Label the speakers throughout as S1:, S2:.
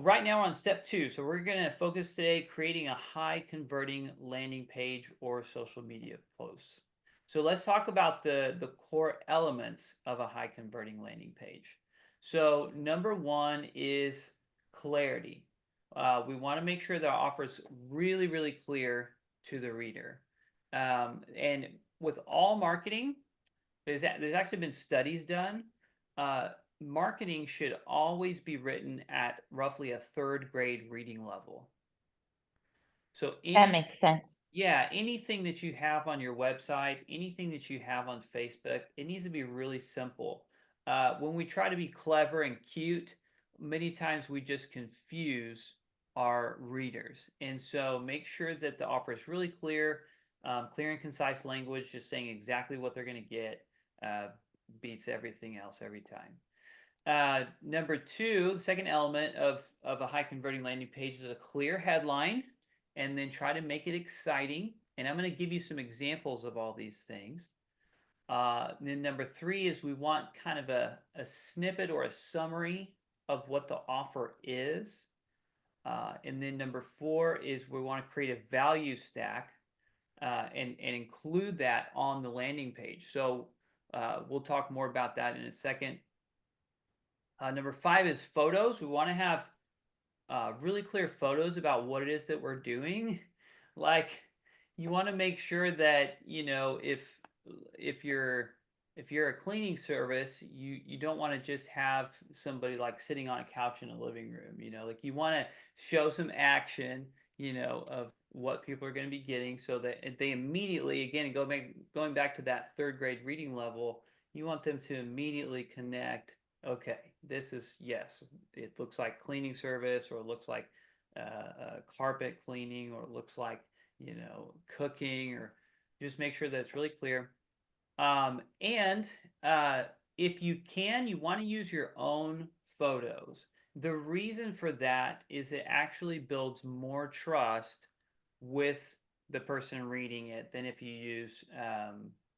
S1: Right now we're on step two. So we're going to focus today creating a high converting landing page or social media post. So let's talk about the core elements of a high converting landing page. So number one is clarity. We want to make sure that our offer is really, really clear to the reader. And with all marketing, there's actually been studies done. Uh, Marketing should always be written at roughly a third grade reading level. So
S2: That makes sense.
S1: anything that you have on your website, anything that you have on Facebook, it needs to be really simple. When we try to be clever and cute, many times we just confuse our readers. And so make sure that the offer is really clear, clear and concise language, just saying exactly what they're going to get, uh, beats everything else every time. Number two, the second element of a high converting landing page is a clear headline, and then try to make it exciting. And I'm going to give you some examples of all these things. Then number three is we want kind of a snippet or a summary of what the offer is. And then number four is we want to create a value stack and include that on the landing page. So we'll talk more about that in a second. Number five is photos. We want to have really clear photos about what it is that we're doing. Like, you want to make sure that if you're if you're a cleaning service, you don't want to just have somebody like sitting on a couch in a living room. Like you want to show some action, of what people are going to be getting, so that they immediately, again, going back to that third grade reading level, you want them to immediately connect. Okay, this is, yes, it looks like cleaning service, or it looks like carpet cleaning, or it looks like cooking, or just make sure that it's really clear. And if you can, you want to use your own photos. The reason for that is it actually builds more trust with the person reading it than if you use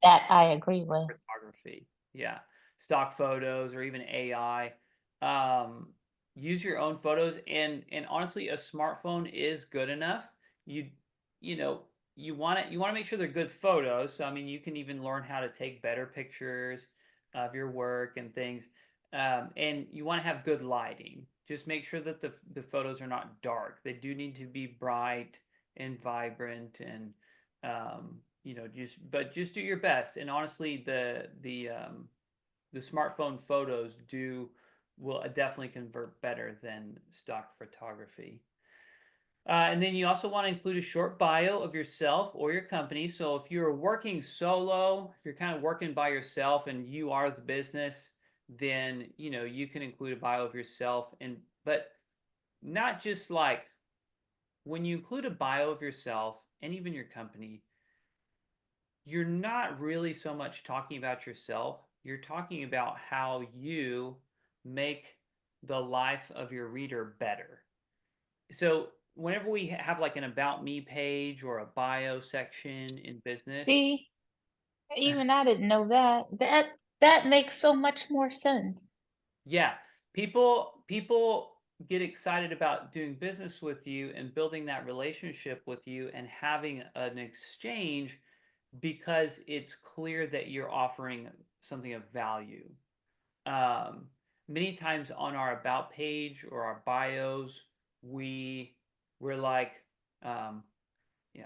S2: That I agree with.
S1: photography. Yeah, stock photos or even AI. Um, Use your own photos, and honestly, a smartphone is good enough. You you know you want to make sure they're good photos. So I mean, you can even learn how to take better pictures of your work and things. And you want to have good lighting. Just make sure that the photos are not dark. They do need to be bright and vibrant, and just do your best. And honestly, the smartphone photos do will definitely convert better than stock photography. And then you also want to include a short bio of yourself or your company. So if you're working solo, if you're kind of working by yourself and you are the business, then you can include a bio of yourself. But not just like, when you include a bio of yourself and even your company, you're not really so much talking about yourself. You're talking about how you make the life of your reader better. So whenever we have like an about me page or a bio section in business,
S2: See, even I didn't know that. That makes so much more sense.
S1: yeah, people get excited about doing business with you and building that relationship with you and having an exchange because it's clear that you're offering something of value. Um, Many times on our about page or our bios, we're like, um,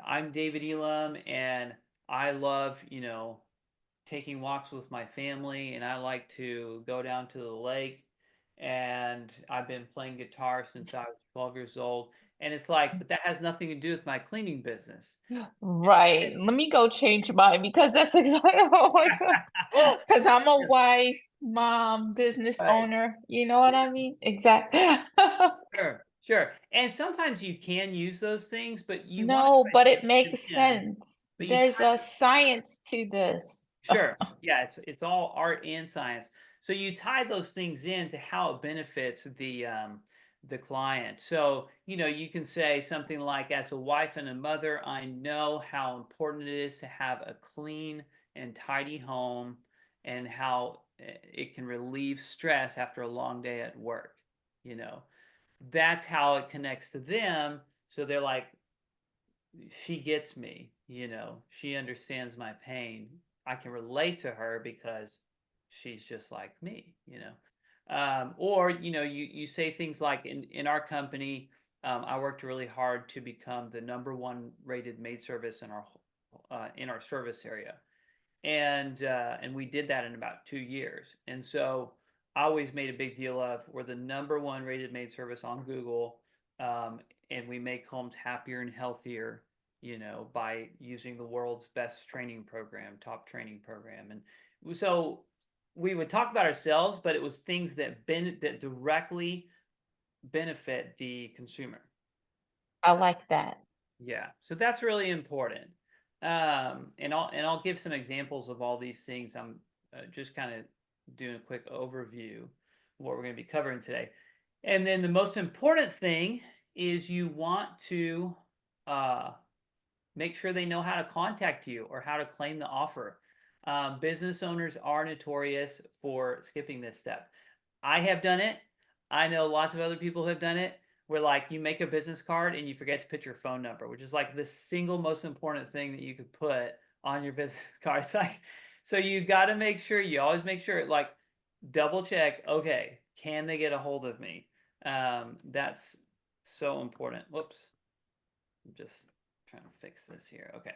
S1: I'm David Elam, and I love, taking walks with my family, and I like to go down to the lake, and I've been playing guitar since I was 12 years old. And it's like, but that has nothing to do with my cleaning business.
S2: Right. Let me go change mine because that's exactly oh my God. Because I'm a wife, mom, business
S1: Right.
S2: owner. You know what I mean? Exactly.
S1: Sure, sure. And sometimes you can use those things, but you want to
S2: No,
S1: try
S2: but it
S1: to them
S2: makes
S1: in.
S2: sense.
S1: But you
S2: There's
S1: tie
S2: a science to this.
S1: Sure. Yeah, it's all art and science. So you tie those things into how it benefits the client. So, you can say something like, as a wife and a mother, I know how important it is to have a clean and tidy home, and how it can relieve stress after a long day at work, you know. that's how it connects to them. So they're like, she gets me, she understands my pain. I can relate to her because she's just like me. Or you say things like in our company, I worked really hard to become the number one rated maid service in our service area, and we did that in about 2 years. And so I always made a big deal of we're the number one rated maid service on Google, um, and we make homes happier and healthier, by using the world's best training program, top training program. And so we would talk about ourselves, but it was things that directly benefit the consumer.
S2: I like that.
S1: Yeah, so that's really important. And I'll give some examples of all these things. I'm just kind of doing a quick overview of what we're going to be covering today. And then the most important thing is you want to uh, make sure they know how to contact you or how to claim the offer. Business owners are notorious for skipping this step. I have done it. I know lots of other people have done it. Where like you make a business card and you forget to put your phone number, which is like the single most important thing that you could put on your business card. It's like, so you got to make sure, you always make sure, like double check. Okay, can they get a hold of me? That's so important. Whoops, I'm just trying to fix this here. Okay.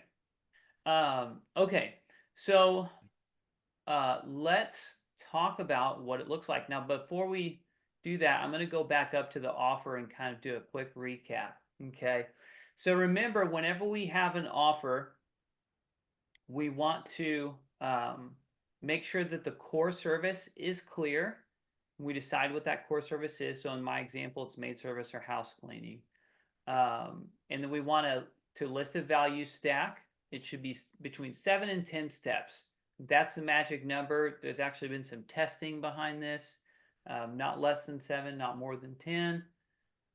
S1: Okay. So let's talk about what it looks like. Now, before we do that, I'm going to go back up to the offer and kind of do a quick recap. Okay. So remember, whenever we have an offer, we want to make sure that the core service is clear. We decide what that core service is. So in my example, it's maid service or house cleaning. And then we want to list a value stack. It should be between 7 and 10 steps. That's the magic number. There's actually been some testing behind this. Not less than 7, not more than 10.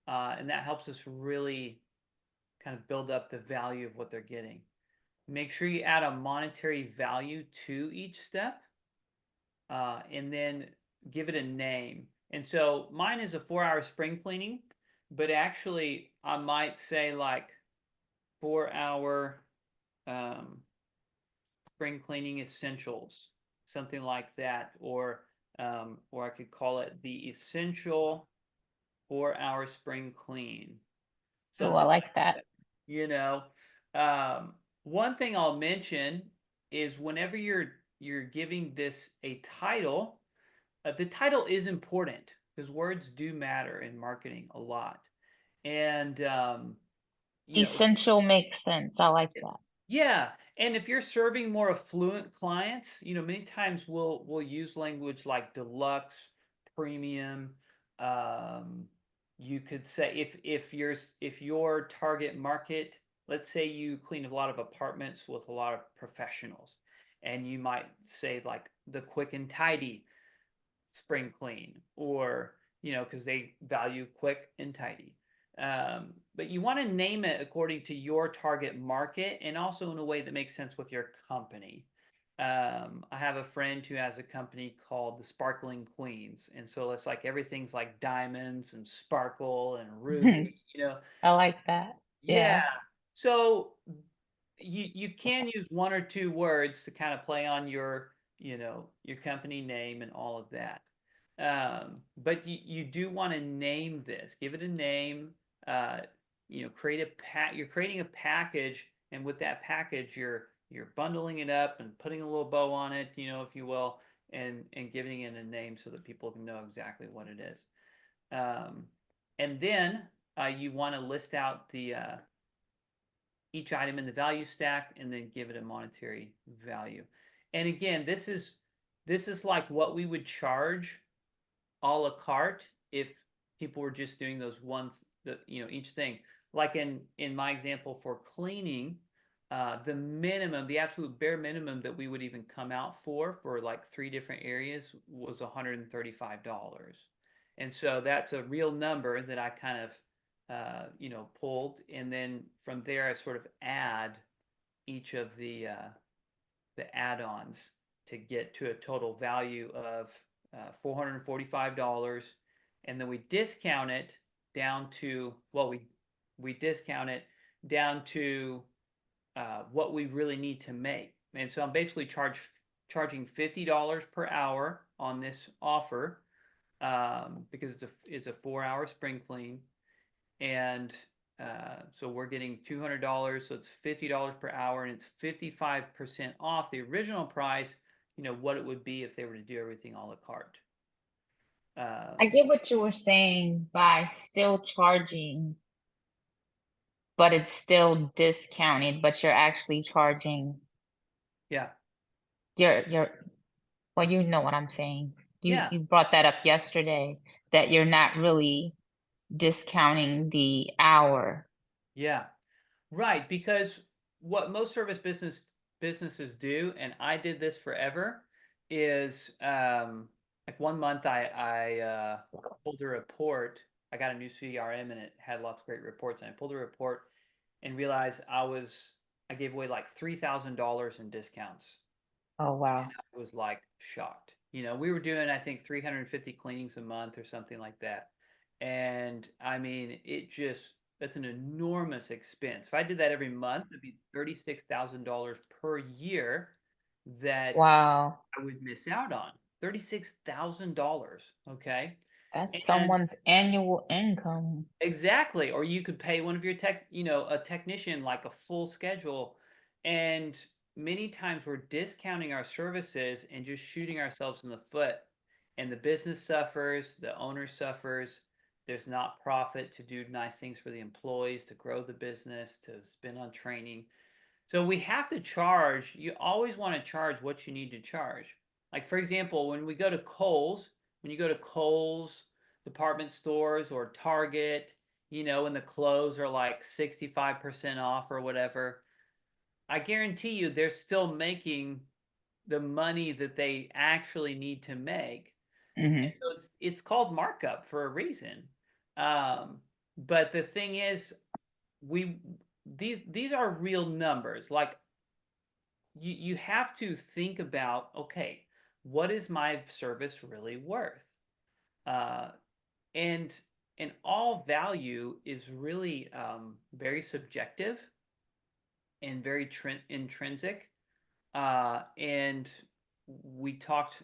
S1: And that helps us really kind of build up the value of what they're getting. Make sure you add a monetary value to each step, and then give it a name. And so mine is a 4-hour spring cleaning, but actually I might say like 4-hour spring cleaning essentials, something like that, or I could call it the essential 4-hour spring clean,
S2: Oh, I
S1: something
S2: like
S1: like
S2: that.
S1: that. You know, um, one thing I'll mention is whenever you're giving this a title, the title is important because words do matter in marketing a lot. And you know,
S2: Essential makes sense. I like that.
S1: yeah, and if you're serving more affluent clients, many times we'll use language like deluxe, premium. Um, you could say if your target market, let's say you clean a lot of apartments with a lot of professionals, and you might say like the quick and tidy spring clean, or because they value quick and tidy. But you want to name it according to your target market and also in a way that makes sense with your company. I have a friend who has a company called the Sparkling Queens, and so it's like everything's like diamonds and sparkle and ruby.
S2: I like that.
S1: Yeah.
S2: Yeah.
S1: So you can use one or two words to kind of play on your company name and all of that. But you do want to name this, give it a name. Uh, create a You're creating a package, and with that package, you're bundling it up and putting a little bow on it, if you will, and giving it a name so that people can know exactly what it is. Um, and then you want to list out the each item in the value stack and then give it a monetary value. And again, this is like what we would charge a la carte if people were just doing those each thing. Like in my example for cleaning, the absolute bare minimum that we would even come out for like 3 different areas was $135. And so that's a real number that I kind of pulled, and then from there I sort of add each of the add-ons to get to a total value of $445, and then we discount it down to, well, we discount it down to what we really need to make. And so I'm basically charging $50 per hour on this offer, because it's a 4-hour spring clean, and so we're getting $200, so it's $50 per hour, and it's 55% off the original price. What it would be if they were to do everything a la carte.
S2: I
S1: Um,
S2: get what you were saying by still charging, but it's still discounted, but you're actually charging
S1: yeah,
S2: your well, you know what I'm saying. You
S1: yeah,
S2: you brought that up yesterday that you're not really discounting the hour.
S1: yeah. Right, because what most service businesses do, and I did this forever, is like one month I pulled a report. I got a new CRM and it had lots of great reports, and I pulled a report and realized I gave away like $3,000 in discounts.
S2: Oh, wow.
S1: I was like shocked. We were doing, I think, 350 cleanings a month or something like that. And I mean, that's an enormous expense. If I did that every month, it'd be $36,000 per year that
S2: Wow.
S1: I would miss out on. $36,000. Okay.
S2: That's
S1: And
S2: someone's annual income.
S1: exactly. Or you could pay one of your a technician like a full schedule. And many times we're discounting our services and just shooting ourselves in the foot. And the business suffers, the owner suffers. There's not profit to do nice things for the employees, to grow the business, to spend on training. So we have to charge. You always want to charge what you need to charge. Like, for example, when you go to Kohl's department stores or Target, and the clothes are like 65% off or whatever, I guarantee you they're still making the money that they actually need to make. And
S2: Mhm.
S1: so it's called markup for a reason. But the thing is, we these are real numbers. Like, you have to think about, okay, what is my service really worth? Uh, and and all value is really very subjective and very intrinsic. And we talked,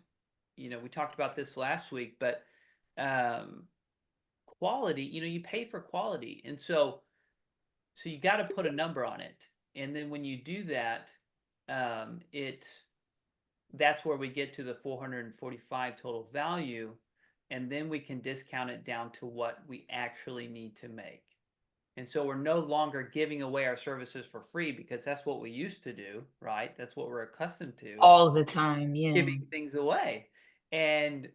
S1: we talked about this last week, but um, quality, you pay for quality, and so you got to put a number on it, and then when you do that, it that's where we get to the 445 total value, and then we can discount it down to what we actually need to make. And so we're no longer giving away our services for free, because that's what we used to do, right? That's what we're accustomed to, is
S2: All the time, yeah.
S1: giving things away. And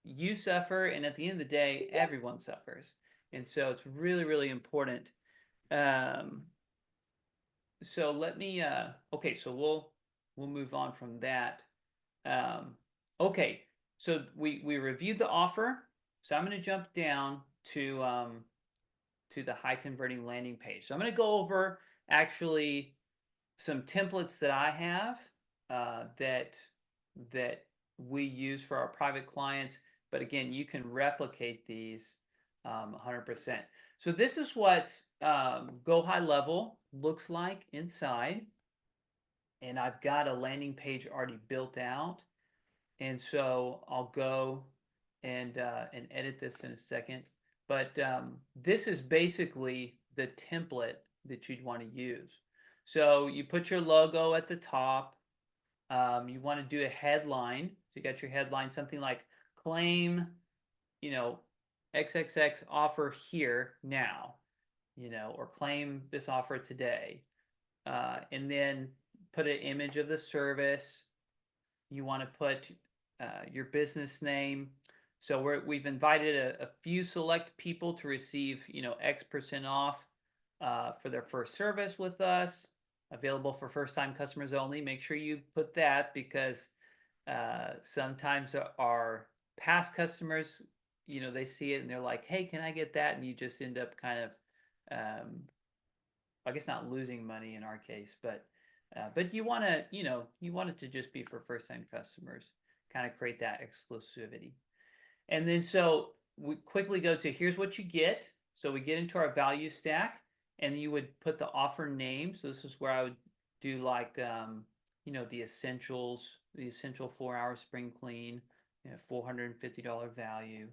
S1: you suffer, and at the end of the day, everyone suffers. And so it's really, really important. Um, so let me okay, so we'll move on from that. Um, okay, so we reviewed the offer. So I'm going to jump down to the high converting landing page. So I'm going to go over actually some templates that I have, that we use for our private clients. But again, you can replicate these 100%. So this is what Go High Level looks like inside, and I've got a landing page already built out. And so I'll go and edit this in a second. But this is basically the template that you'd want to use. So you put your logo at the top. You want to do a headline. So you got your headline, something like claim, you know, XXX offer here now, or claim this offer today. And then put an image of the service. You want to put your business name. So we've invited a few select people to receive, X% off for their first service with us. Available for first-time customers only. Make sure you put that, because sometimes our past customers, they see it and they're like, "Hey, can I get that?" And you just end up kind of, I guess, not losing money in our case, but you want it to just be for first time customers, kind of create that exclusivity. And then so we quickly go to, here's what you get. So we get into our value stack, and you would put the offer name. So this is where I would do like, the essentials, the essential 4-hour spring clean, $450 value.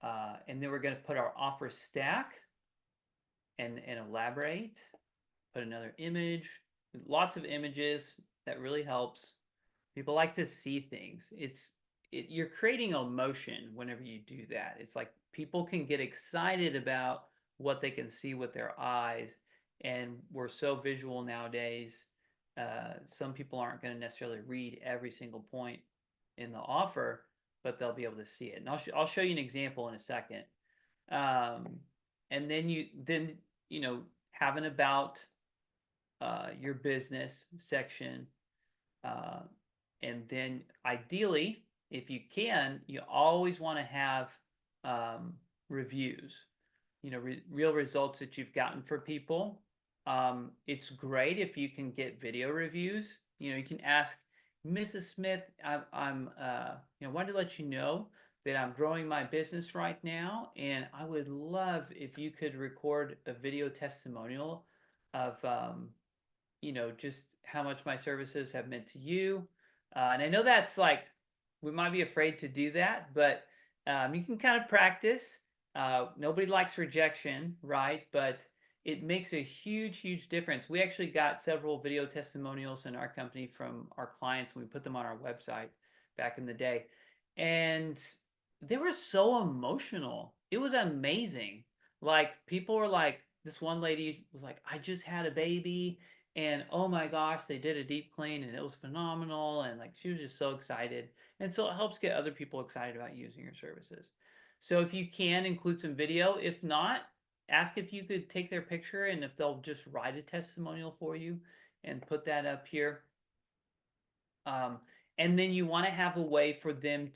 S1: And then we're going to put our offer stack and elaborate, put another image, lots of images. That really helps. People like to see things. You're creating emotion whenever you do that. It's like people can get excited about what they can see with their eyes, and we're so visual nowadays. Some people aren't going to necessarily read every single point in the offer, but they'll be able to see it. And I'll show you an example in a second. And then have an about your business section. Uh, and then ideally, if you can, you always want to have reviews, real results that you've gotten for people. It's great if you can get video reviews. You can ask Mrs. Smith, I'm wanted to let you know that I'm growing my business right now, and I would love if you could record a video testimonial of just how much my services have meant to you. And I know that's like, we might be afraid to do that, but you can kind of practice. Nobody likes rejection, right? But it makes a huge, huge difference. We actually got several video testimonials in our company from our clients, and we put them on our website back in the day. And they were so emotional. It was amazing. Like, people were like, this one lady was like, I just had a baby, and oh my gosh, they did a deep clean and it was phenomenal. And like, she was just so excited. And so it helps get other people excited about using your services. So if you can include some video, if not, ask if you could take their picture and if they'll just write a testimonial for you and put that up here. Um, and then you want to have a way for them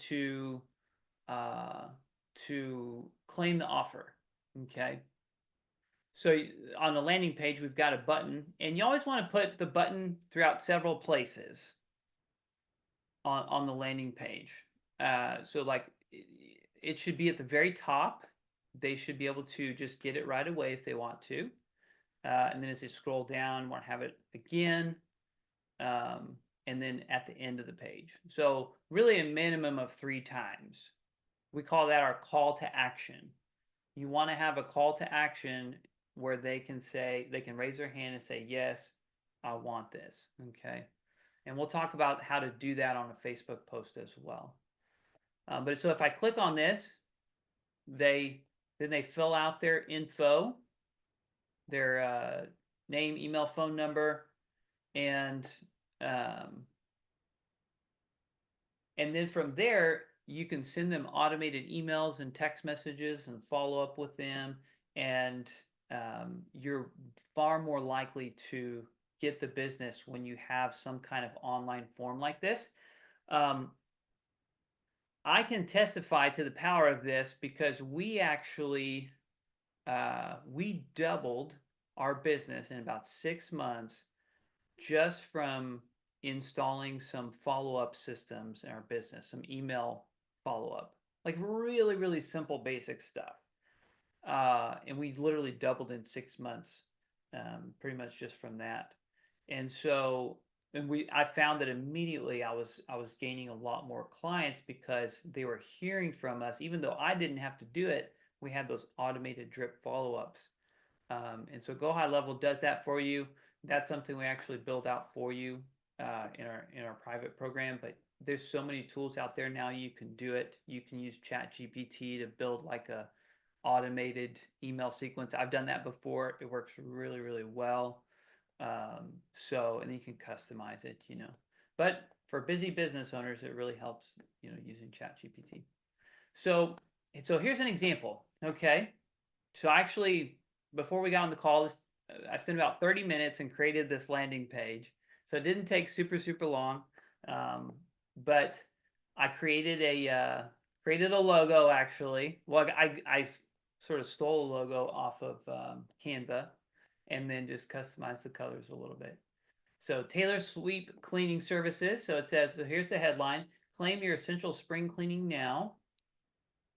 S1: uh, to claim the offer. Okay. So on the landing page, we've got a button, and you always want to put the button throughout several places on the landing page. So like, it should be at the very top. They should be able to just get it right away if they want to. And then as they scroll down, want to have it again. And then at the end of the page. So really a minimum of 3 times. We call that our call to action. You want to have a call to action where they can raise their hand and say, yes, I want this. Okay. And we'll talk about how to do that on a Facebook post as well. But so if I click on this, then they fill out their info, their name, email, phone number, and then from there, you can send them automated emails and text messages and follow up with them. And you're far more likely to get the business when you have some kind of online form like this. I can testify to the power of this because we actually we doubled our business in about 6 months just from installing some follow-up systems in our business, some email follow-up, like really, really simple, basic stuff. And we literally doubled in 6 months, pretty much just from that. And so, I found that immediately I was gaining a lot more clients because they were hearing from us, even though I didn't have to do it. We had those automated drip follow-ups. And so Go High Level does that for you. That's something we actually build out for you in our private program. But there's so many tools out there now. You can do it. You can use ChatGPT to build like a automated email sequence. I've done that before. It works really, really well. And you can customize it. But for busy business owners, it really helps. Using ChatGPT. So here's an example. Okay. So actually, before we got on the call, I spent about 30 minutes and created this landing page. So it didn't take super, super long. But I created a logo actually. Well, I sort of stole a logo off of Canva and then just customized the colors a little bit. So Taylor Sweep Cleaning Services. So it says, so here's the headline: claim your essential spring cleaning now.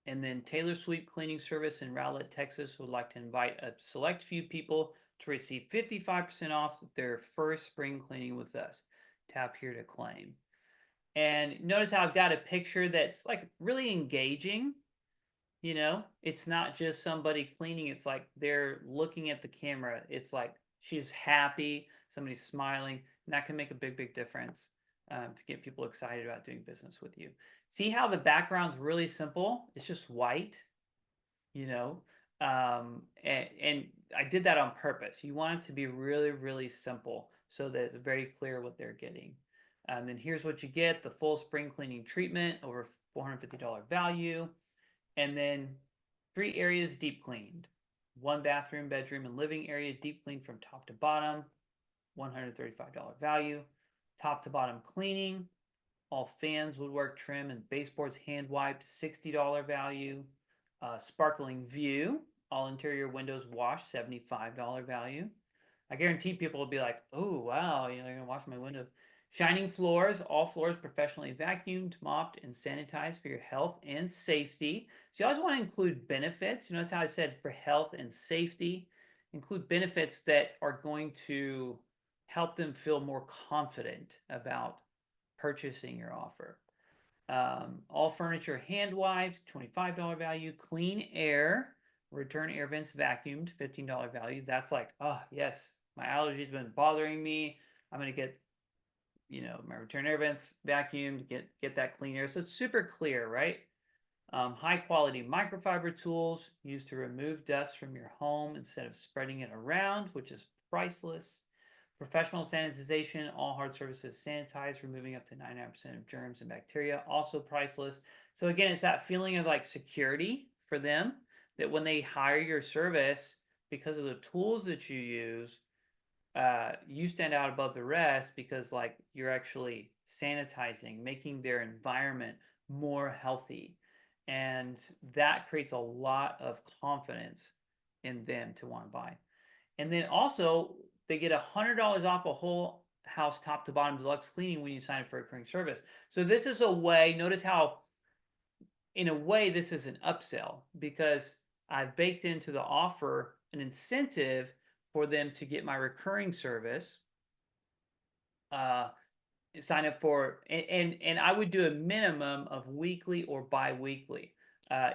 S1: And then Taylor Sweep Cleaning Service in Rowlett, Texas would like to invite a select few people to receive 55% off their first spring cleaning with us. Tap here to claim. And notice how I've got a picture that's like really engaging. It's not just somebody cleaning, it's like they're looking at the camera. It's like she's happy, somebody's smiling, and that can make a big, big difference to get people excited about doing business with you. See how the background's really simple? It's just white, you know, and I did that on purpose. You want it to be really, really simple so that it's very clear what they're getting. And then here's what you get: the full spring cleaning treatment, over $450 value. And then 3 areas deep cleaned. 1 bathroom, bedroom, and living area deep cleaned from top to bottom, $135 value. Top to bottom cleaning, all fans, woodwork, trim, and baseboards hand wiped, $60 value. Sparkling view, all interior windows washed, $75 value. I guarantee people will be like, oh, wow, they're going to wash my windows. Shining floors, all floors professionally vacuumed, mopped, and sanitized for your health and safety. So you always want to include benefits. You notice how I said for health and safety, include benefits that are going to help them feel more confident about purchasing your offer. All furniture hand wipes, $25 value. Clean air, return air vents vacuumed, $15 value. That's like, oh, yes, my allergies been bothering me. I'm going to get, my return air vents vacuumed, get that clean air. So it's super clear, right? High quality microfiber tools used to remove dust from your home instead of spreading it around, which is priceless. Professional sanitization, all hard surfaces sanitized, removing up to 99% of germs and bacteria, also priceless. So again, it's that feeling of like security for them that when they hire your service, because of the tools that you use, you stand out above the rest because like you're actually sanitizing, making their environment more healthy. And that creates a lot of confidence in them to want to buy. And then also, they get $100 off a whole house top to bottom deluxe cleaning when you sign up for a recurring service. So this is a way, notice how, in a way, this is an upsell because I've baked into the offer an incentive for them to get my recurring service, uh, sign up for, and I would do a minimum of weekly or bi-weekly.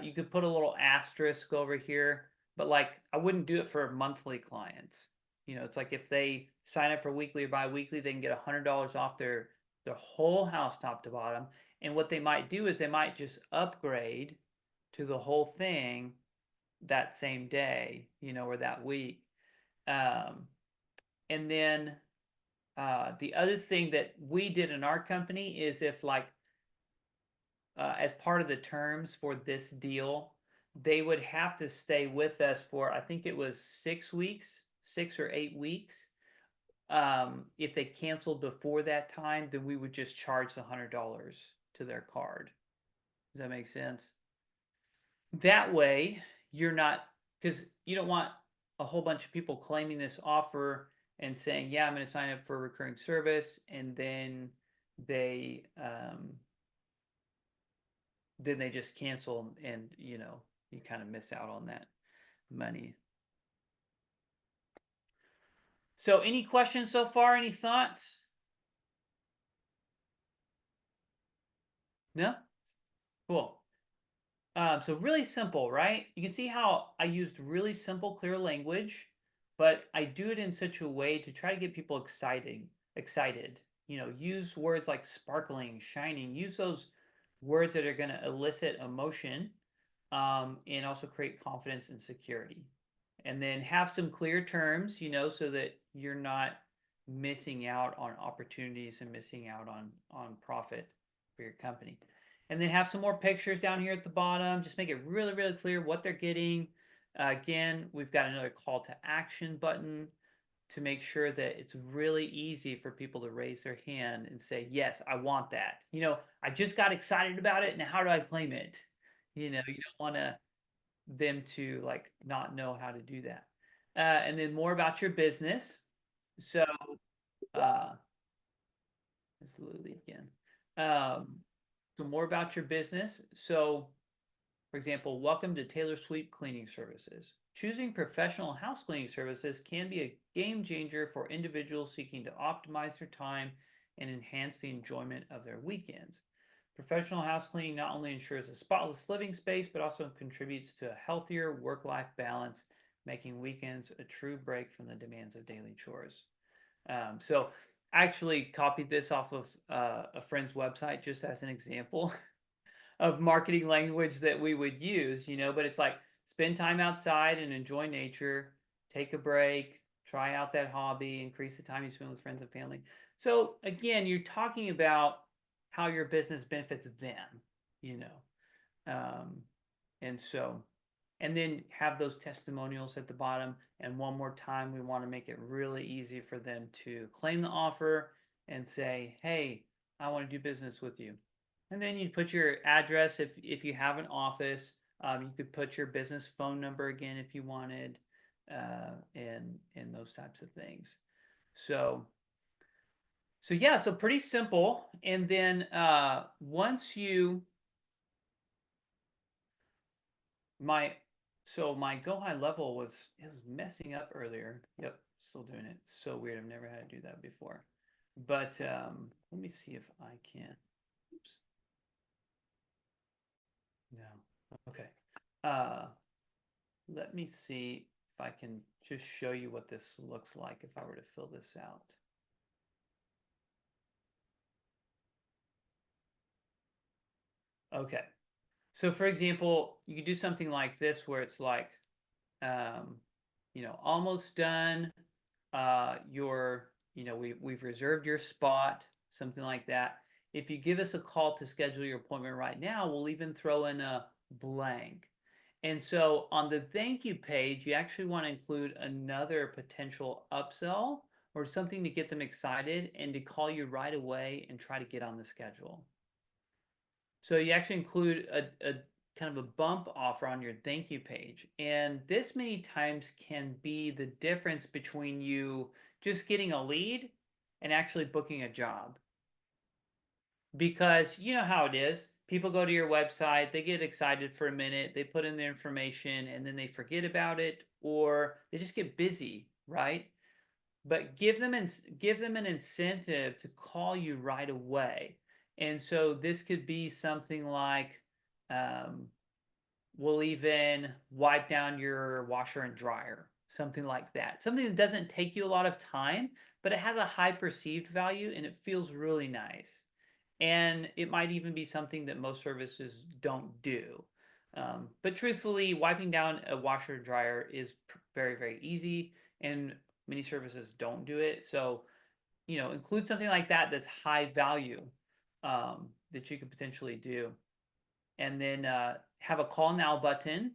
S1: You could put a little asterisk over here, but like I wouldn't do it for monthly clients. It's like if they sign up for weekly or bi-weekly, they can get $100 off their whole house top to bottom. And what they might do is they might just upgrade to the whole thing that same day, or that week. And then the other thing that we did in our company is if like as part of the terms for this deal, they would have to stay with us for I think it was 6 weeks, 6 or 8 weeks. If they canceled before that time, then we would just charge the $100 to their card. Does that make sense? That way, you're not, because you don't want a whole bunch of people claiming this offer and saying, yeah, I'm going to sign up for a recurring service, and they then they just cancel, and you kind of miss out on that money. So any questions so far? Any thoughts? No? Cool. So really simple, right? You can see how I used really simple, clear language, but I do it in such a way to try to get people excited. Use words like sparkling, shining. Use those words that are going to elicit emotion, and also create confidence and security. And then have some clear terms, so that you're not missing out on opportunities and missing out on profit for your company. And then have some more pictures down here at the bottom. Just make it really, really clear what they're getting. Again, we've got another call to action button to make sure that it's really easy for people to raise their hand and say, yes, I want that. I just got excited about it. Now, how do I claim it? You don't want them to like not know how to do that. And then more about your business. So, let's Lily again. So more about your business. So For example, welcome to Taylor Sweep Cleaning Services. Choosing professional house cleaning services can be a game changer for individuals seeking to optimize their time and enhance the enjoyment of their weekends. Professional house cleaning not only ensures a spotless living space, but also contributes to a healthier work life balance, making weekends a true break from the demands of daily chores. So I actually copied this off of a friend's website just as an example of marketing language that we would use, but it's like spend time outside and enjoy nature, take a break, try out that hobby, increase the time you spend with friends and family. So again, you're talking about how your business benefits them, you know. And so, and then have those testimonials at the bottom. And one more time, we want to make it really easy for them to claim the offer and say, hey, I want to do business with you. And then you put your address if you have an office. You could put your business phone number again if you wanted, and those types of things. So yeah, so pretty simple. And then once you my my go high level was messing up earlier. Yep, still doing it. So weird. I've never had to do that before. But let me see if I can. Oops. No. Okay. Uh, let me see if I can just show you what this looks like if I were to fill this out. Okay. So for example, you could do something like this where it's like, um, almost done. We've reserved your spot, something like that. If you give us a call to schedule your appointment right now, we'll even throw in a blank. And so on the thank you page, you actually want to include another potential upsell or something to get them excited and to call you right away and try to get on the schedule. So you actually include a kind of a bump offer on your thank you page. And this many times can be the difference between you just getting a lead and actually booking a job. Because you know how it is. People go to your website, they get excited for a minute, they put in their information, and then they forget about it, or they just get busy, right? But give them an incentive to call you right away. And so this could be something like, um, we'll even wipe down your washer and dryer, something like that. Something that doesn't take you a lot of time, but it has a high perceived value and it feels really nice. And it might even be something that most services don't do. But truthfully, wiping down a washer and dryer is very, very easy, and many services don't do it. So, include something like that that's high value, that you could potentially do. And then have a call now button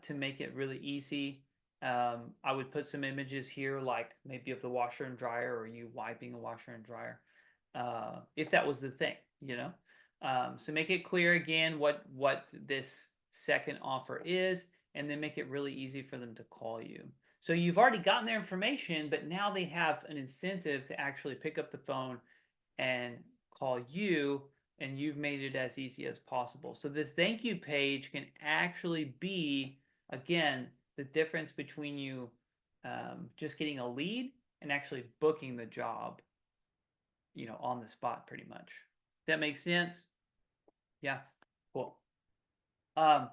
S1: to make it really easy. I would put some images here, like maybe of the washer and dryer, or you wiping a washer and dryer, if that was the thing. So make it clear again what this second offer is, and then make it really easy for them to call you. So you've already gotten their information, but now they have an incentive to actually pick up the phone and call you, and you've made it as easy as possible. So this thank you page can actually be, again, the difference between you just getting a lead and actually booking the job, on the spot pretty much. That makes sense? Yeah, cool. Um,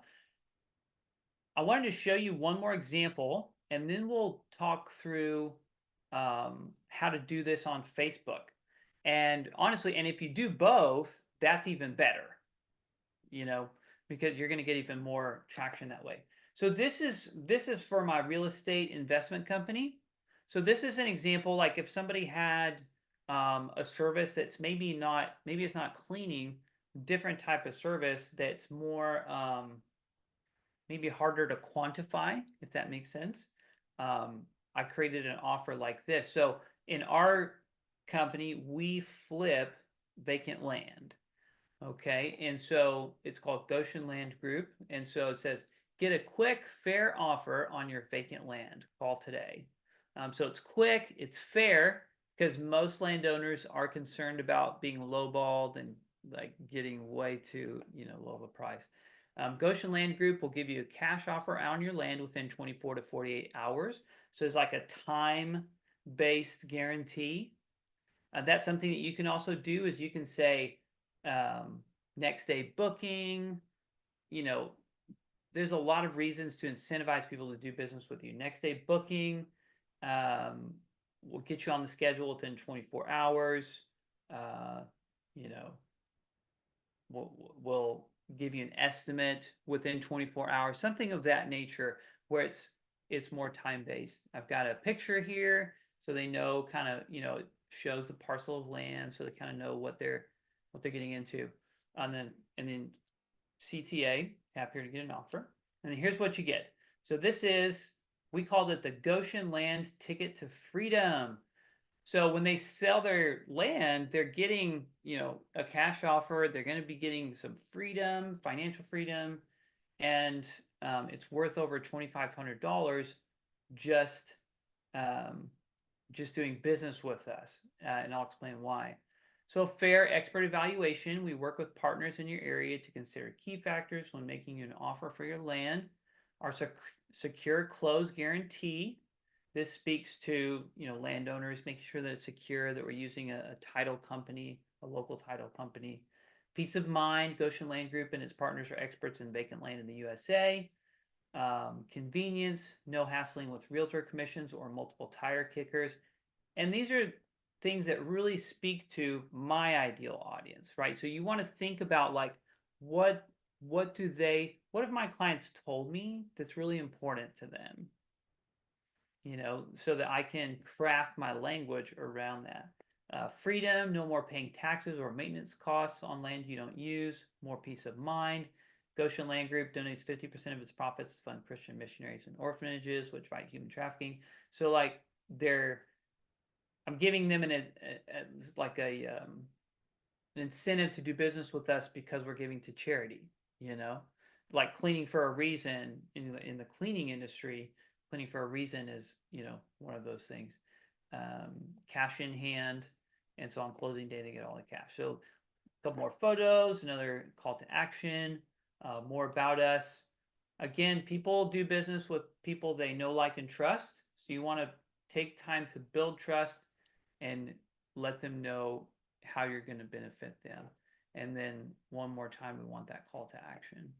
S1: I wanted to show you one more example, and then we'll talk through how to do this on Facebook. And honestly, and if you do both, that's even better, you know, because you're going to get even more traction that way. So this is for my real estate investment company. So this is an example, like if somebody had a service that's maybe it's not cleaning, different type of service that's more maybe harder to quantify, if that makes sense. I created an offer like this. So in our company, we flip vacant land. Okay, and so it's called Goshen Land Group. And so it says, get a quick, fair offer on your vacant land. Call today. So it's quick, it's fair, because most landowners are concerned about being lowballed and like getting way too, low of a price. Goshen Land Group will give you a cash offer on your land within 24 to 48 hours. So it's like a time-based guarantee. That's something that you can also do is you can say next day booking. You know, there's a lot of reasons to incentivize people to do business with you. Next day booking will get you on the schedule within 24 hours. You know, will give you an estimate within 24 hours, something of that nature, where it's more time based. I've got a picture here, so they know kind of, it shows the parcel of land, so they kind of know what they're getting into. And then CTA, tap here to get an offer. And then here's what you get. So this is, we called it the Goshen Land Ticket to Freedom. So when they sell their land, they're getting, a cash offer. They're going to be getting some freedom, financial freedom, and it's worth over $2,500 just um, just doing business with us, and I'll explain why. So, fair expert evaluation. We work with partners in your area to consider key factors when making you an offer for your land. Our secure close guarantee. This speaks to landowners, making sure that it's secure, that we're using a title company, a local title company. Peace of mind. Goshen Land Group and its partners are experts in vacant land in the USA. Convenience, no hassling with realtor commissions or multiple tire kickers. And these are things that really speak to my ideal audience, right? So you want to think about like what what have my clients told me that's really important to them, so that I can craft my language around that. Freedom, no more paying taxes or maintenance costs on land you don't use, more peace of mind. Goshen Land Group donates 50% of its profits to fund Christian missionaries and orphanages, which fight human trafficking. So like I'm giving them an incentive to do business with us because we're giving to charity, like cleaning for a reason in the cleaning industry. Cleaning for a reason is, one of those things. Cash in hand, and so on closing day they get all the cash. So a couple more photos, another call to action, more about us. Again, people do business with people they know, like, and trust. So you want to take time to build trust and let them know how you're going to benefit them. And then one more time, we want that call to action.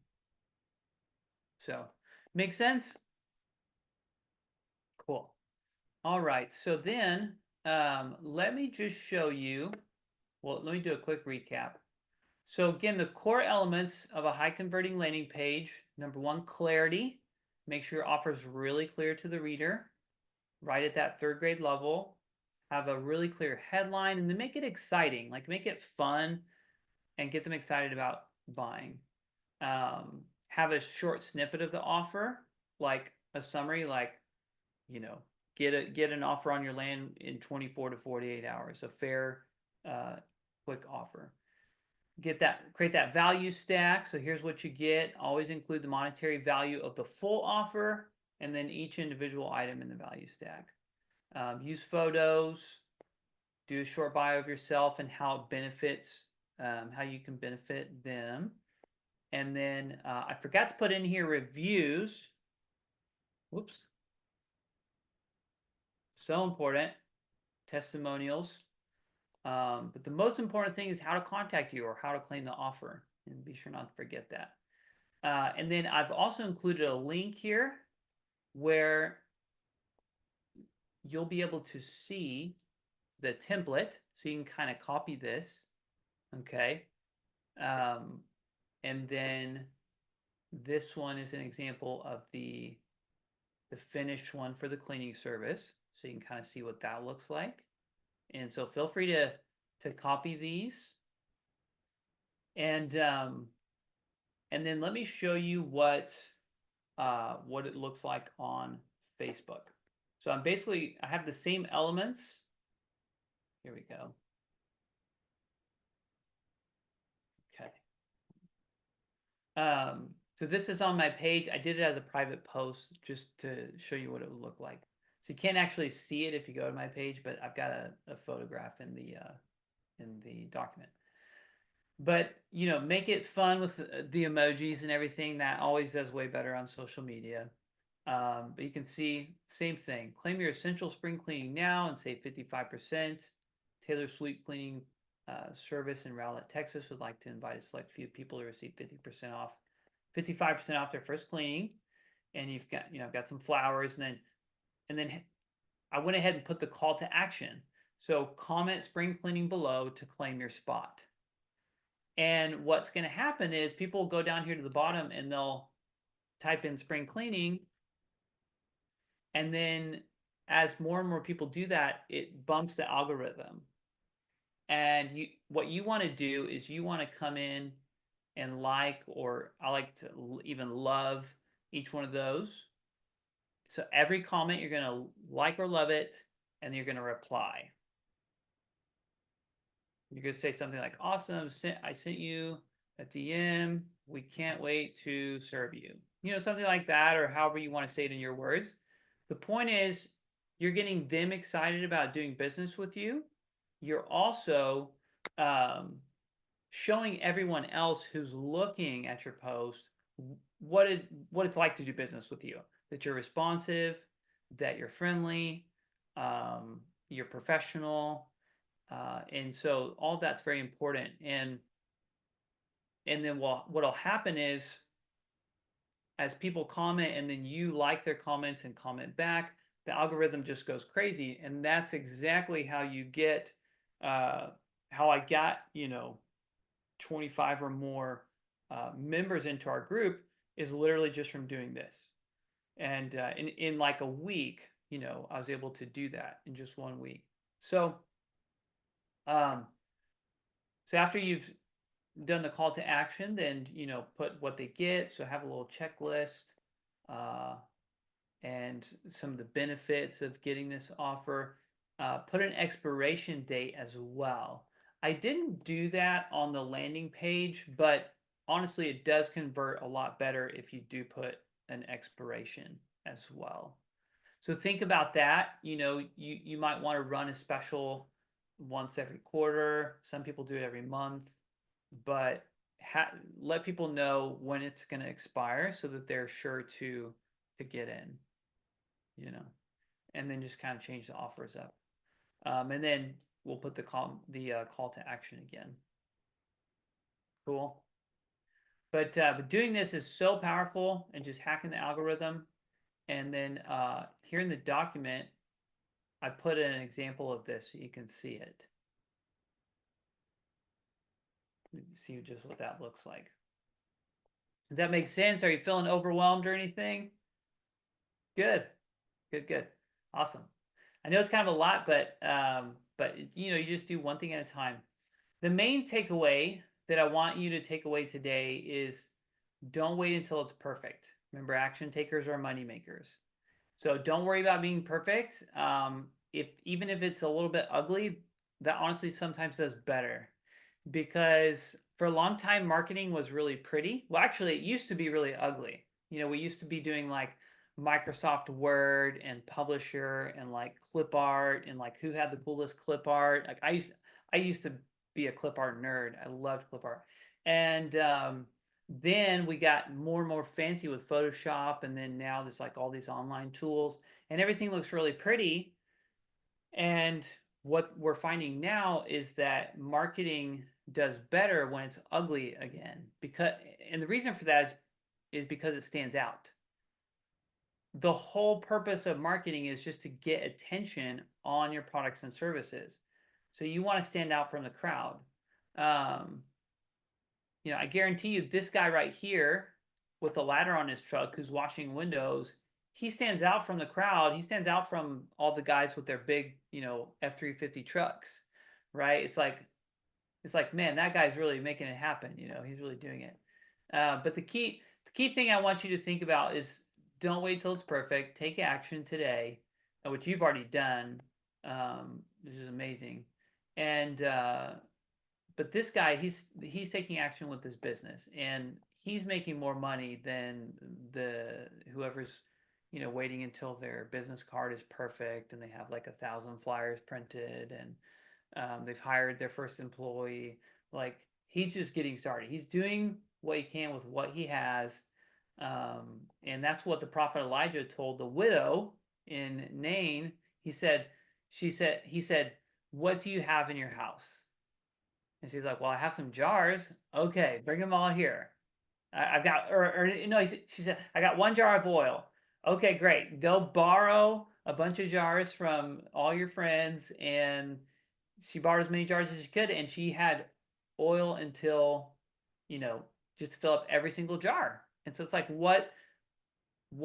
S1: So, make sense? Cool. All right. So then, let me just show you. Well, let me do a quick recap. So again, the core elements of a high converting landing page. Number one, clarity. Make sure your offer is really clear to the reader, right at that third grade level. Have a really clear headline, and then make it exciting, like make it fun and get them excited about buying. Have a short snippet of the offer, like a summary, like, get an offer on your land in 24 to 48 hours, a fair, quick offer. Create that value stack. So here's what you get. Always include the monetary value of the full offer and then each individual item in the value stack. Use photos. Do a short bio of yourself and how it benefits, how you can benefit them. And then I forgot to put in here reviews. Whoops. So important. Testimonials. But the most important thing is how to contact you or how to claim the offer. And be sure not to forget that. And then I've also included a link here where you'll be able to see the template, so you can kind of copy this, okay? And then this one is an example of the finished one for the cleaning service, so you can kind of see what that looks like. And so feel free to copy these. And then let me show you what it looks like on Facebook. So I have the same elements. Here we go. Okay. So this is on my page. I did it as a private post just to show you what it would look like. So you can't actually see it if you go to my page, but I've got a photograph in the document. But make it fun with the emojis and everything. That always does way better on social media. But you can see same thing. Claim your essential spring cleaning now and save 55%. Taylor Sweet Cleaning Service in Rowlett, Texas would like to invite a select few people to receive 55% off their first cleaning. And you've got some flowers, and then I went ahead and put the call to action. So comment spring cleaning below to claim your spot. And what's going to happen is people will go down here to the bottom and they'll type in spring cleaning. And then as more and more people do that, it bumps the algorithm. And what you want to do is you want to come in and or I like to even love each one of those. So every comment, you're going to like or love it, and you're going to reply. You're going to say something like, awesome, I sent you a DM. We can't wait to serve you. Something like that, or however you want to say it in your words. The point is, you're getting them excited about doing business with you. You're also showing everyone else who's looking at your post what it's like to do business with you. That you're responsive, that you're friendly, you're professional, and so all that's very important. And then what'll happen is, as people comment and then you like their comments and comment back, the algorithm just goes crazy. And that's exactly how you get how I got 25 or more members into our group, is literally just from doing this. And in like a week, I was able to do that in just 1 week. So um, so after you've done the call to action, then put what they get. So have a little checklist, uh, and some of the benefits of getting this offer. Put an expiration date as well. I didn't do that on the landing page, but honestly, it does convert a lot better if you do put an expiration as well. So think about that. You might want to run a special once every quarter. Some people do it every month, but let people know when it's going to expire so that they're sure to get in. And then just kind of change the offers up. And then we'll put the call to action again. Cool. But doing this is so powerful, and just hacking the algorithm. And then here in the document, I put in an example of this so you can see it. See just what that looks like. Does that make sense? Are you feeling overwhelmed or anything? Good, good, awesome. I know it's kind of a lot, but you just do one thing at a time. The main takeaway that I want you to take away today is, don't wait until it's perfect. Remember, action takers are money makers. So don't worry about being perfect. Even if it's a little bit ugly, that honestly sometimes does better, because for a long time marketing was really pretty. Well, actually, it used to be really ugly. We used to be doing like Microsoft Word and Publisher and like clip art, and like who had the coolest clip art. Like I used to be a clip art nerd. I loved clip art. And then we got more and more fancy with Photoshop, and then now there's like all these online tools, and everything looks really pretty. And what we're finding now is that marketing does better when it's ugly again, and the reason for that is because it stands out. The whole purpose of marketing is just to get attention on your products and services. So you want to stand out from the crowd. Um, I guarantee you, this guy right here with the ladder on his truck who's washing windows, he stands out from the crowd. He stands out from all the guys with their big, F-350 trucks, right? It's like, man, that guy's really making it happen. He's really doing it. But the key thing I want you to think about is, don't wait till it's perfect. Take action today, which you've already done, which is amazing. And but this guy, he's taking action with his business, and he's making more money than the whoever's waiting until their business card is perfect and they have like 1,000 flyers printed, and they've hired their first employee. Like, he's just getting started. He's doing what he can with what he has. And that's what the prophet Elijah told the widow in Nain. He said, what do you have in your house? And she's like, well, I have some jars. Okay, bring them all here. I've got, or no, she said, I got one jar of oil. Okay, great. Go borrow a bunch of jars from all your friends. And she borrowed as many jars as she could. And she had oil until, you know, just to fill up every single jar. And so it's like, what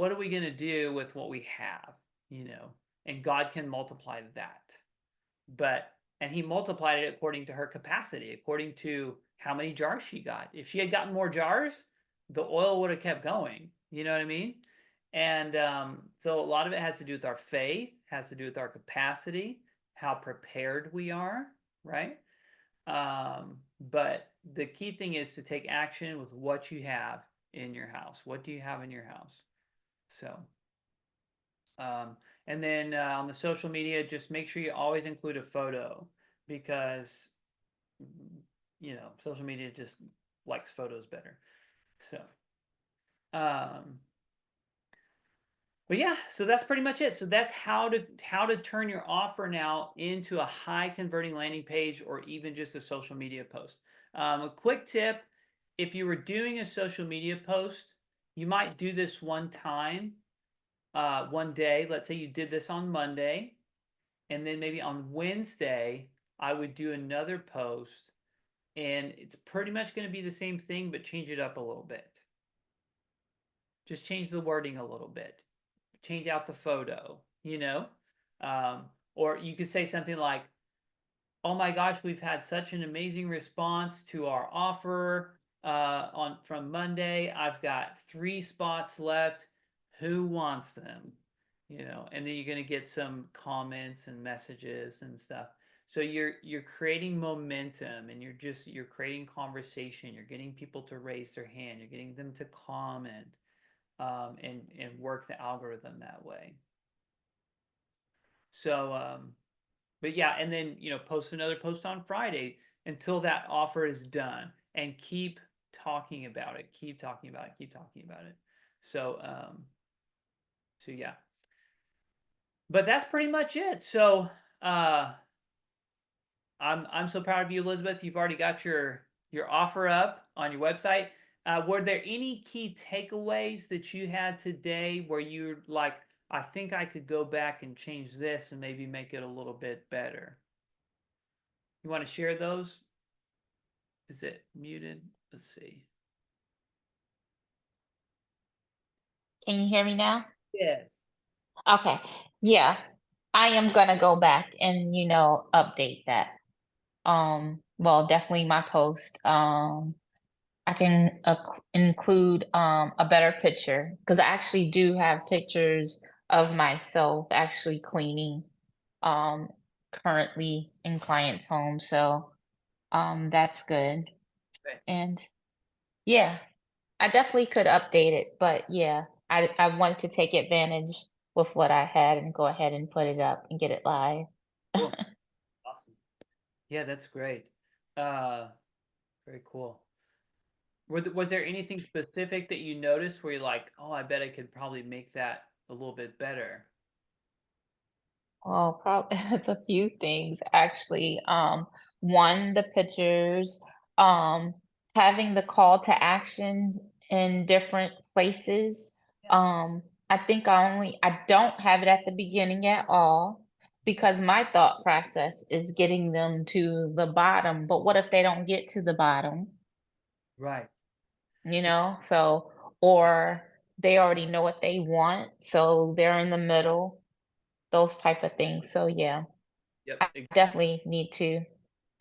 S1: are we going to do with what we have, you know? And God can multiply that. But and he multiplied it according to her capacity, according to how many jars she got. If she had gotten more jars, the oil would have kept going. You know what I mean? And so a lot of it has to do with our faith, has to do with our capacity, how prepared we are, right? But the key thing is to take action with what you have in your house. What do you have in your house? So, um, and then on the social media, just make sure you always include a photo because, social media just likes photos better. So, um, but yeah, so that's pretty much it. So that's how to turn your offer now into a high converting landing page or even just a social media post. A quick tip: if you were doing a social media post, you might do this one time, one day. Let's say you did this on Monday, and then maybe on Wednesday I would do another post, and it's pretty much going to be the same thing, but change it up a little bit. Just change the wording a little bit. Change out the photo, um, or you could say something like, oh my gosh, we've had such an amazing response to our offer on from Monday. I've got 3 spots left. Who wants them? And then you're going to get some comments and messages and stuff. So you're creating momentum, and you're creating conversation. You're getting people to raise their hand. You're getting them to comment, and work the algorithm that way. So, but yeah, and then post another post on Friday until that offer is done, and keep talking about it. Keep talking about it. Keep talking about it. So, yeah. But that's pretty much it. So, uh, I'm so proud of you, Elizabeth. You've already got your offer up on your website. Were there any key takeaways that you had today where you're like, I think I could go back and change this and maybe make it a little bit better? You want to share those? Is it muted? Let's see.
S2: Can you hear me now?
S1: Yes.
S2: Okay. Yeah. I am gonna go back and, update that. Well, definitely my post. I can include a better picture because I actually do have pictures of myself actually cleaning um currently in clients' homes. So that's good.
S1: Okay.
S2: And yeah, I definitely could update it, but yeah, I wanted to take advantage with what I had and go ahead and put it up and get it live.
S1: Cool. Awesome. Yeah, that's great. Uh, Very cool. Was there anything specific that you noticed where you're like, oh, I bet I could probably make that a little bit better?
S2: Well, probably it's a few things actually. One, the pictures, um, having the call to action in different places.
S1: Yeah.
S2: I don't have it at the beginning at all because my thought process is getting them to the bottom. But what if they don't get to the bottom?
S1: Right.
S2: So, or they already know what they want, so they're in the middle, those type of things. So yeah.
S1: Yep.
S2: I definitely need to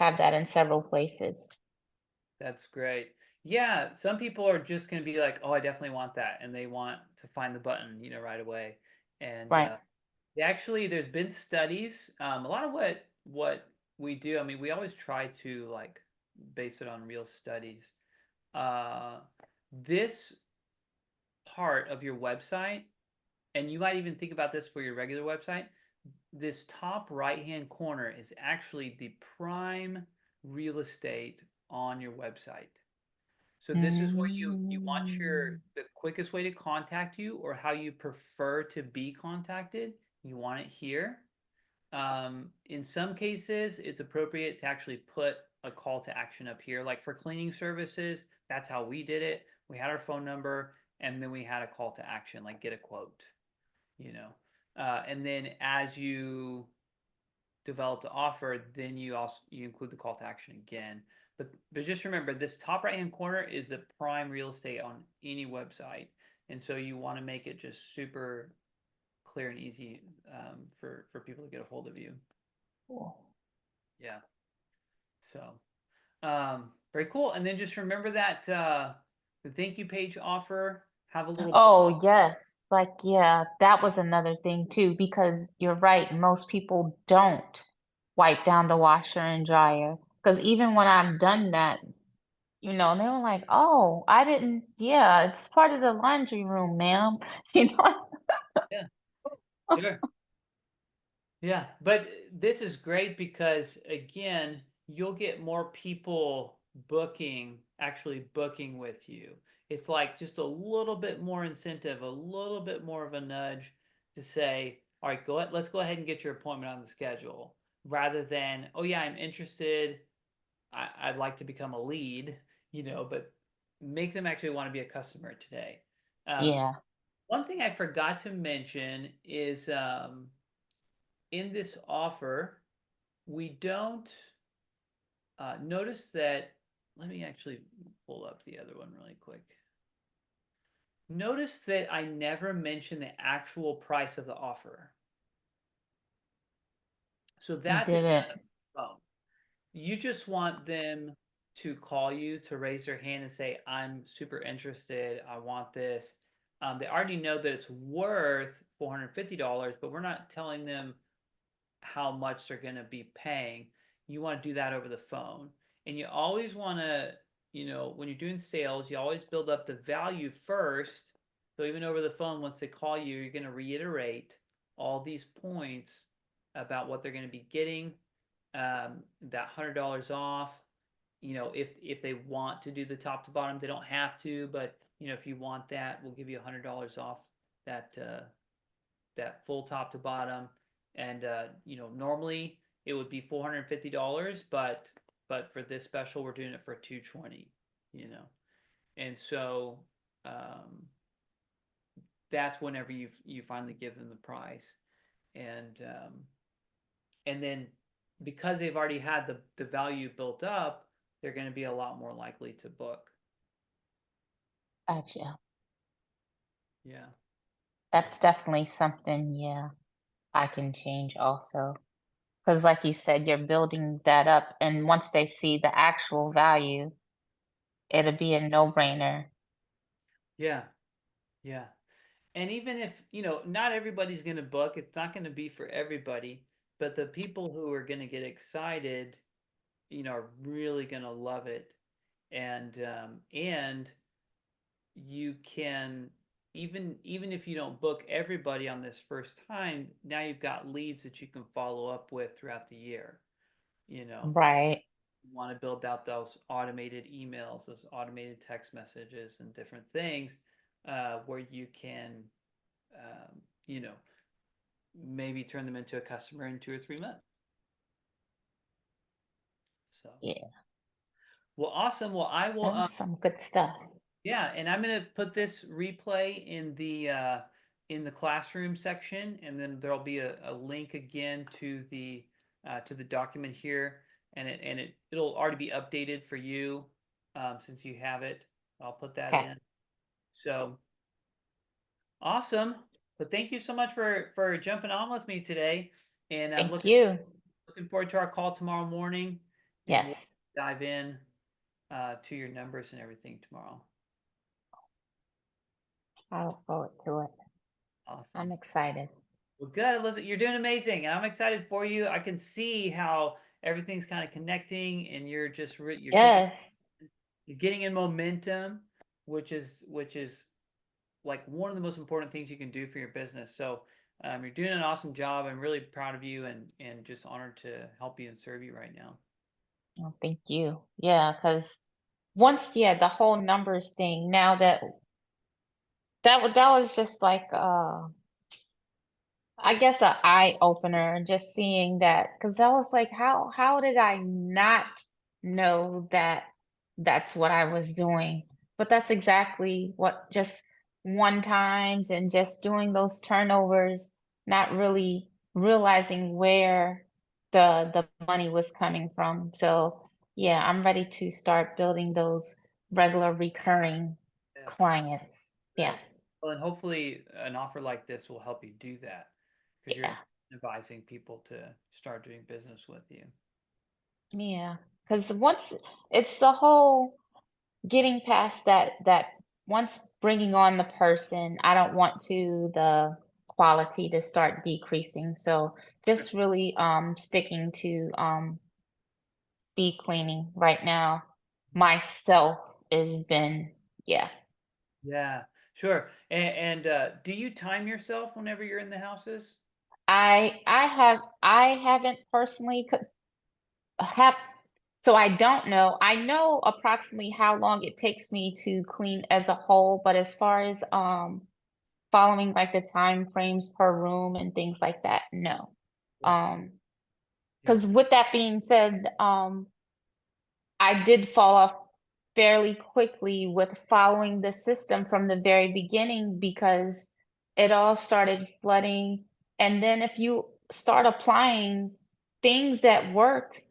S2: have that in several places.
S1: That's great. Yeah, some people are just going to be like, "Oh, I definitely want that," and they want to find the button, right away. And
S2: Right.
S1: actually, there's been studies. A lot of what we do. I mean, we always try to like base it on real studies. Uh, this part of your website, and you might even think about this for your regular website. This top right hand corner is actually the prime real estate on your website. So this is where you want
S2: Mm.
S1: the quickest way to contact you or how you prefer to be contacted. You want it here. In some cases, it's appropriate to actually put a call to action up here. Like for cleaning services, that's how we did it. We had our phone number and then we had a call to action, like get a quote, you know. And then as you develop the offer, then you include the call to action again. But just remember, this top right hand corner is the prime real estate on any website, and so you want to make it just super clear and easy for people to get a hold of you.
S2: Cool.
S1: Yeah. So very cool. And then just remember that the thank you page offer have a little
S2: Oh, yes. Like, yeah, that was another thing too, because you're right, most people don't wipe down the washer and dryer. Because even when I've done that, they were like, "Oh, I didn't, yeah, it's part of the laundry room, ma'am." You know?
S1: yeah, sure. Yeah, but this is great because again, you'll get more people actually booking with you. It's like just a little bit more incentive, a little bit more of a nudge to say, all right, let's go ahead and get your appointment on the schedule rather than, oh yeah, I'm interested. I'd like to become a lead, but make them actually want to be a customer today. Um,
S2: Yeah,
S1: one thing I forgot to mention is in this offer, we don't notice that. Let me actually pull up the other one really quick. Notice that I never mention the actual price of the offer. So
S2: you
S1: that's if
S2: did
S1: you're
S2: it.
S1: on the phone. You just want them to call you to raise their hand and say, I'm super interested. I want this. They already know that it's worth $450, but we're not telling them how much they're going to be paying. You want to do that over the phone. And you always want to, when you're doing sales, you always build up the value first. So even over the phone, once they call you, you're going to reiterate all these points about what they're going to be getting, that $100 off. If they want to do the top to bottom, they don't have to, but if you want that, we'll give you $100 off that that full top to bottom. And normally it would be $450, but for this special, we're doing it for 220. You know, and so um, that's whenever you finally give them the price, and and then because they've already had the value built up, they're going to be a lot more likely to book.
S2: Gotcha.
S1: Yeah.
S2: That's definitely something, yeah, I can change also. Because, like you said, you're building that up, and once they see the actual value, it'll be a no-brainer.
S1: Yeah. Yeah. And even if, not everybody's going to book, it's not going to be for everybody, but the people who are going to get excited, are really going to love it. And you can even if you don't book everybody on this first time, now you've got leads that you can follow up with throughout the year. You know,
S2: Right.
S1: you want to build out those automated emails, those automated text messages, and different things where you can, um, you know, maybe turn them into a customer in 2 or 3 months. So,
S2: Yeah,
S1: well, awesome. Well, I will.
S2: that's some good stuff.
S1: Yeah, and I'm gonna put this replay in the classroom section, and then there'll be a link again to the document here, and it'll already be updated for you since you have it. I'll put that
S2: Okay.
S1: in. So awesome. But thank you so much for jumping on with me today, and I'm
S2: Thank you.
S1: looking forward to our call tomorrow morning, and we'll
S2: Yes,
S1: dive in to your numbers and everything tomorrow.
S2: I look forward to it. I'm
S1: Awesome.
S2: excited.
S1: Well, good, Elizabeth. You're doing amazing, and I'm excited for you. I can see how everything's kind of connecting, and you're just
S2: Yes.
S1: you're getting in momentum, which is like one of the most important things you can do for your business. So you're doing an awesome job. I'm really proud of you, and just honored to help you and serve you right now.
S2: Oh, thank you. Yeah, because once, yeah, the whole numbers thing, now that was just like I guess a eye opener, just seeing that, because I was like, how did I not know that that's what I was doing? But that's exactly what, just one times and just doing those turnovers, not really realizing where the money was coming from. So yeah, I'm ready to start building those regular recurring
S1: Yeah,
S2: clients. Yeah,
S1: great. Well, and hopefully an offer like this will help you do that because you're
S2: yeah,
S1: advising people to start doing business with you.
S2: yeah. Because once it's the whole getting past that once bringing on the person, I don't want to the quality to start decreasing. So just really sticking to speed cleaning right now myself has been, yeah.
S1: Yeah, sure. And do you time yourself whenever you're in the houses?
S2: I haven't personally have, so I don't know. I know approximately how long it takes me to clean as a whole, but as far as following, like, the time frames per room and things like that, no.
S1: Yeah,
S2: Um,
S1: yeah,
S2: Because with that being said, I did fall off fairly quickly with following the system from the very beginning because it all started flooding, and then if you start applying things that work,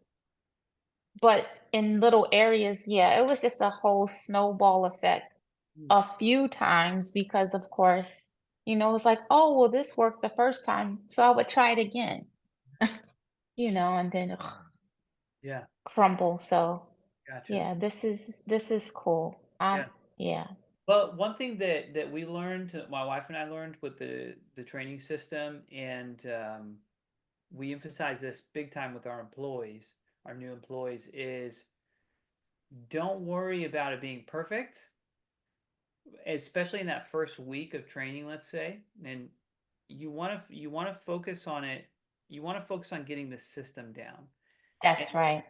S2: but in little areas, yeah, it was just a whole snowball effect
S1: mm,
S2: a few times because, of course, it's like, "Oh, well, this worked the first time, so I would try it again," and then
S1: yeah,
S2: crumble. So,
S1: gotcha.
S2: yeah, this is cool.
S1: Yeah.
S2: Yeah.
S1: Well, one thing that we learned, my wife and I learned with the training system, and we emphasize this big time with our employees, our new employees, is don't worry about it being perfect, especially in that first week of training, let's say. And you want to focus on it. You want to focus on getting the system down. And
S2: That's right.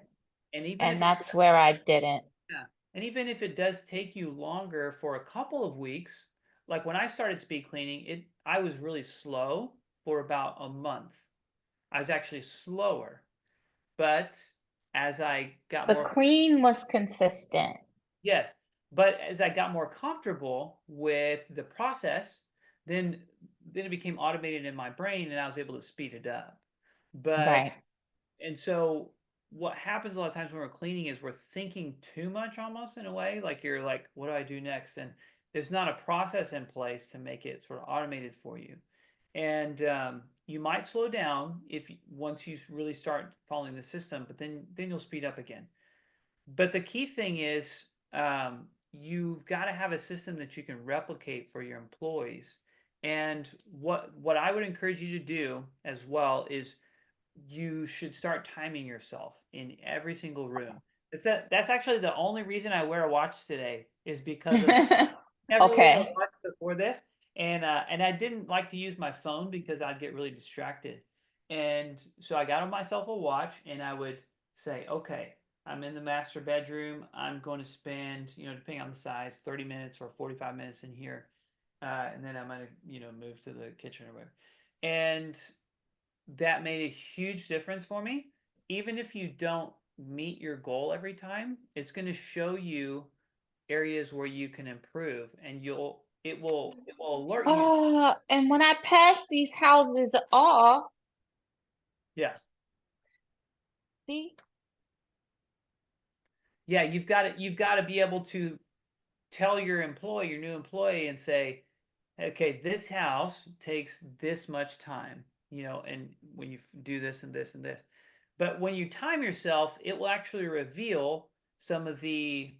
S1: and even
S2: And
S1: if it
S2: that's where I didn't.
S1: Yeah. And even if it does take you longer for a couple of weeks, like when I started speed cleaning, I was really slow for about a month. I was actually slower. But as I got
S2: The
S1: more
S2: clean was consistent.
S1: Yes, but as I got more comfortable with the process, then it became automated in my brain and I was able to speed it up. But
S2: Right.
S1: And so what happens a lot of times when we're cleaning is we're thinking too much almost in a way, like you're like, what do I do next? And there's not a process in place to make it sort of automated for you. And you might slow down once you really start following the system, but then you'll speed up again. But the key thing is you've got to have a system that you can replicate for your employees. And what I would encourage you to do as well is you should start timing yourself in every single room. That's actually the only reason I wear a watch today is because of never wore a
S2: Okay.
S1: watch before this, and I didn't like to use my phone because I'd get really distracted. And so I got myself a watch, and I would say, okay, I'm in the master bedroom. I'm going to spend, depending on the size, 30 minutes or 45 minutes in here, and then I'm going to, move to the kitchen or whatever. And that made a huge difference for me. Even if you don't meet your goal every time, it's going to show you areas where you can improve, and it will alert you.
S2: And when I pass these houses off,
S1: Yeah.
S2: see?
S1: Yeah, you've got to be able to tell your new employee and say, okay, this house takes this much time, and when you do this and this and this. But when you time yourself, it will actually reveal some of the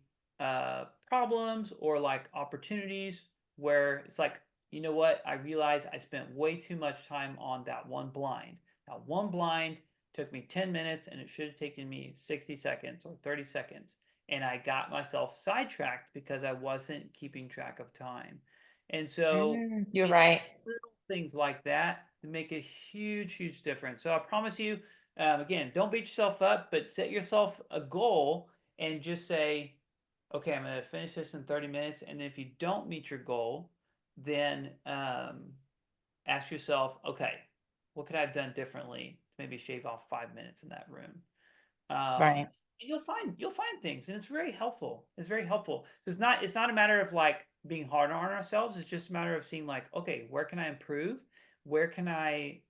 S1: problems or like opportunities where it's like, you know what? I realized I spent way too much time on that one blind. That one blind took me 10 minutes and it should have taken me 60 seconds or 30 seconds. And I got myself sidetracked because I wasn't keeping track of time. And so
S2: You're
S1: it's
S2: right.
S1: little things like that to make a huge, huge difference. So I promise you, again, don't beat yourself up, but set yourself a goal and just say, okay, I'm going to finish this in 30 minutes. And if you don't meet your goal, then ask yourself, okay, what could I have done differently to maybe shave off 5 minutes in that room?
S2: Right.
S1: And you'll find things, and it's very helpful. It's very helpful. So it's not a matter of like being hard on ourselves. It's just a matter of seeing like, okay, where can I improve? Where can I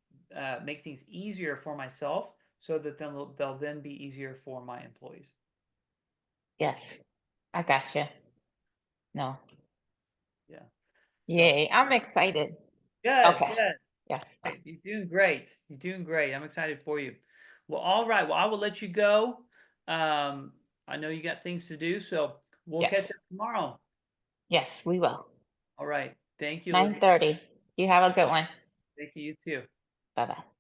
S1: make things easier for myself so that then they'll then be easier for my employees.
S2: Yes. I gotcha. No.
S1: Yeah. So
S2: Yay. I'm excited.
S1: good,
S2: Okay.
S1: good.
S2: Yeah.
S1: Right, you're doing great. You're doing great. I'm excited for you. Well, all right. Well, I will let you go. I know you got things to do, so we'll catch
S2: Yes.
S1: up tomorrow.
S2: Yes, we will.
S1: All right. Thank you, Elizabeth.
S2: 9:30. You have a good one.
S1: Thank you. You too.
S2: Bye bye.